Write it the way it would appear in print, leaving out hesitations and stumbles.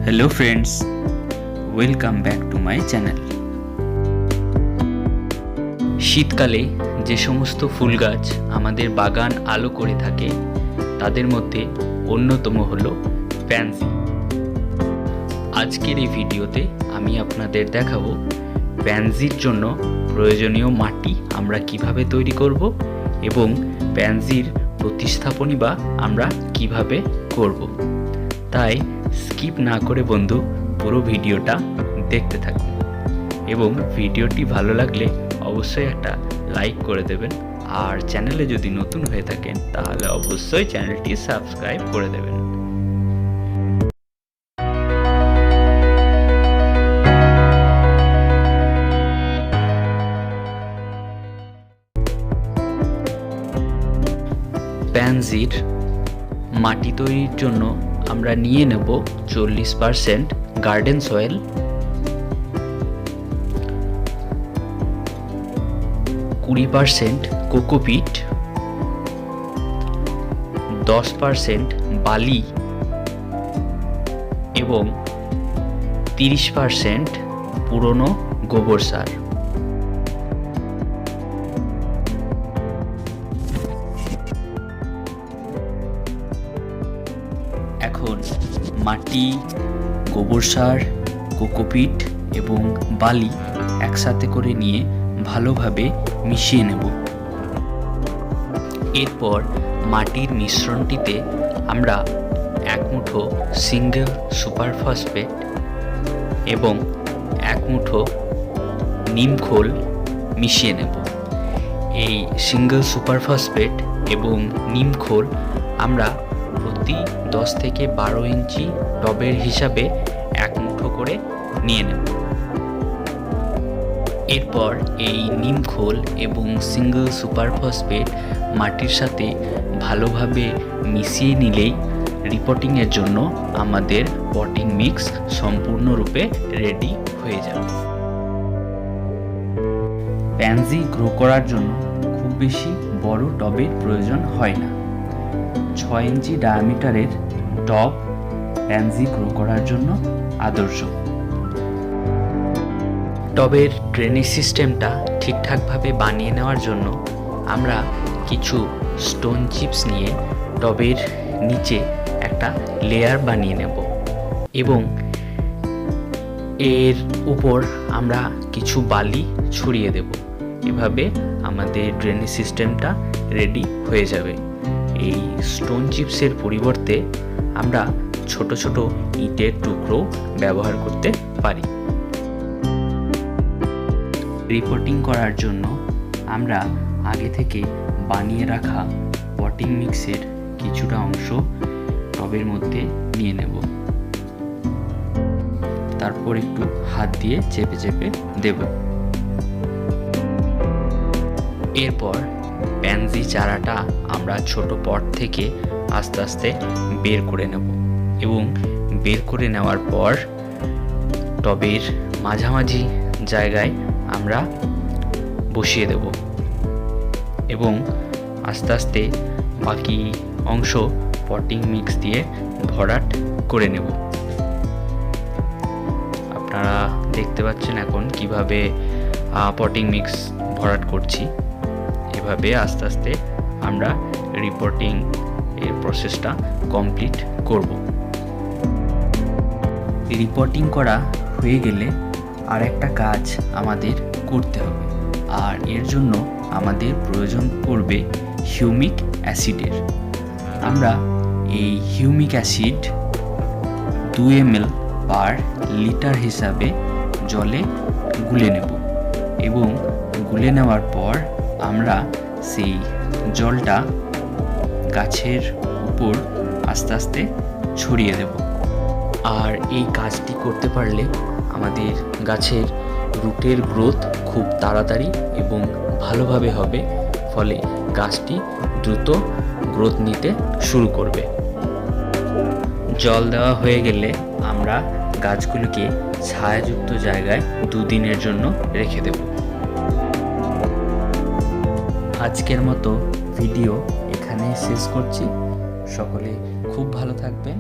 Hello friends, welcome back to my channel. শীতকালে যে সমস্ত ফুল গাছ আমাদের বাগান আলো করে থাকে তাদের মধ্যে অন্যতম হলো প্যান্সি। আজকের এই ভিডিওতে আমি আপনাদের দেখাবো প্যান্সির জন্য প্রয়োজনীয় মাটি আমরা কিভাবে তৈরি করব এবং প্যান্সির প্রতিস্থাপনী বা আমরা কিভাবে করব। তাই স্কিপ না করে বন্ধু পুরো ভিডিওটা দেখতে থাকুন এবং ভিডিওটি ভালো লাগলে অবশ্যই একটা লাইক করে দেবেন, আর চ্যানেলে যদি নতুন হয়ে থাকেন তাহলে অবশ্যই চ্যানেলটি সাবস্ক্রাইব করে দেবেন। প্যান্সির মাটি তৈরির জন্য আমরা নিয়ে নেব 40% গার্ডেন সয়েল, 20% কোকোপিট, 10% বালি এবং 30% পুরনো গোবর সার। এখন মাটি, গোবর সার, কোকোপিট এবং বালি একসাথে করে নিয়ে ভালোভাবে মিশিয়ে নেব। এরপর মাটির মিশ্রণটিতে আমরা 1 মুঠো সিঙ্গেল সুপার ফসফেট এবং 1 মুঠো নিমখোল মিশিয়ে নেব। এই সিঙ্গেল সুপার ফসফেট এবং নিমখোল আমরা প্রতি 10 থেকে 12 ইঞ্চি টবের হিসাবে 1 মুঠো করে নিয়ে নেব। এরপর এই নিমখোল এবং সিঙ্গেল সুপার ফসফেট মাটির সাথে ভালোভাবে মিশিয়ে নিলেই রিপোর্টিংয়ের জন্য আমাদের পটিং মিক্স সম্পূর্ণরূপে রেডি হয়ে যাবে। প্যান্সি গ্রো করার জন্য খুব বেশি বড় টবের প্রয়োজন হয় না। 6 ইঞ্চি ডায়ামিটারের টব প্যান্সি গ্রো করার জন্য আদর্শ। টবের ড্রেনেজ সিস্টেমটা ঠিকঠাকভাবে বানিয়ে নেওয়ার জন্য আমরা কিছু স্টোন চিপস নিয়ে টবের নিচে একটা লেয়ার বানিয়ে নেব এবং এর উপর আমরা কিছু বালি ছড়িয়ে দেব। এভাবে আমাদের ড্রেনেজ সিস্টেমটা রেডি হয়ে যাবে। এই স্টোন চিপসের পরিবর্তে আমরা ছোট ছোট ইটের টুকরো ব্যবহার করতে পারি। রিপোর্টিং করার জন্য আমরা আগে থেকে বানিয়ে রাখা পটিং মিক্সের কিছুটা অংশ টবের মধ্যে নিয়ে নেব। তারপর একটু হাত দিয়ে চেপে চেপে দেব। এরপর প্যান্সি চারাটা আমরা ছোট পট থেকে আস্তে আস্তে বের করে নেব এবং বের করে নেওয়ার পর টবের মাঝামাঝি জায়গায় আমরা বসিয়ে দেব এবং আস্তে আস্তে বাকি অংশ পটিং মিক্স দিয়ে ভরাট করে নেব। আপনারা দেখতে পাচ্ছেন এখন কিভাবে পটিং মিক্স ভরাট করছি। এভাবে আস্তে আস্তে আমরা রিপোর্টিং এর প্রসেসটা কমপ্লিট করব। রিপোর্টিং করা হয়ে গেলে আর একটা কাজ আমাদের করতে হবে, আর এর জন্য আমাদের প্রয়োজন পড়বে হিউমিক অ্যাসিডের। আমরা এই humic acid 2 ml per litre হিসাবে জলে গুলে নেব এবং গুলে নেওয়ার পর আমরা সেই জলটা গাছের উপর আস্তে আস্তে ছড়িয়ে দেব। আর এই কাজটি করতে পারলে আমাদের গাছের রুটের গ্রোথ খুব তাড়াতাড়ি এবং ভালোভাবে হবে, ফলে গাছটি দ্রুত গ্রোথ নিতে শুরু করবে। জল দেওয়া হয়ে গেলে আমরা গাছগুলোকে ছায়াযুক্ত জায়গায় 2 দিনের জন্য রেখে দেব। আজকের মতো ভিডিও এখানেই শেষ করছি। সকলে খুব ভালো থাকবেন।